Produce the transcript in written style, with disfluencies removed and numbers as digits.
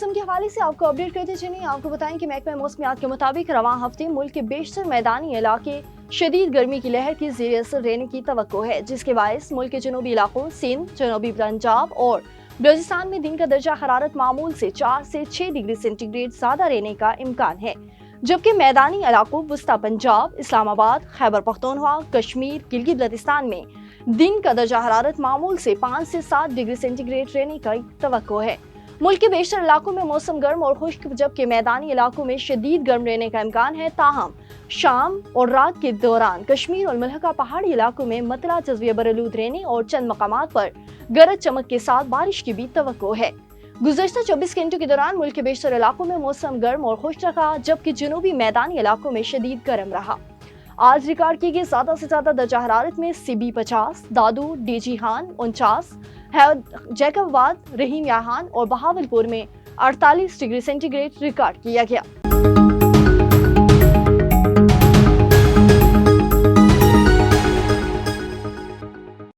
मौसम के हवाले से आपको अपडेट करते चलें। आपको बताएं कि महकमा मौसमियात के मुताबिक रवां हफ्ते मुल्क के बेशतर मैदानी इलाके शदीद गर्मी की लहर की ज़ेर असर रहने की तवक्को है, जिसके बायस मुल्क के जनूबी इलाकों सिंध, जनूबी पंजाब और बलूचिस्तान में दिन का दर्जा हरारत मामूल से 4 से 6 डिग्री सेंटीग्रेड ज्यादा रहने का इम्कान है, जबकि मैदानी इलाकों वस्ता पंजाब, इस्लामाबाद, खैबर पख्तूनख्वा, कश्मीर, गिलगित बल्तिस्तान में दिन का दर्जा हरारत मामूल से 5 से 7 डिग्री सेंटीग्रेड रहने का तवक्को है। मुल्क के बेशतर इलाकों में मौसम गर्म और खुश्क, जबकि मैदानी इलाकों में शदीद गर्म रहने का इम्कान है। ताहम शाम और रात के दौरान कश्मीर और मुल्हका पहाड़ी इलाकों में मतला जज़्विया बरआलूद रहने और चंद मकामात पर गरज चमक के साथ बारिश की भी तवक्को है। गुज़श्ता 24 घंटों के दौरान मुल्क के बेशतर इलाकों में मौसम गर्म और खुश्क रहा, जबकि जनूबी मैदानी इलाकों में शदीद गर्म रहा। आज रिकॉर्ड की गई ज्यादा से ज्यादा दर्जा हरारत में सिबी 50, दादू, डीजीहान 49, जैकबाबाद, रहीम याहान और बहावलपुर में 48 डिग्री सेंटीग्रेड रिकॉर्ड किया गया।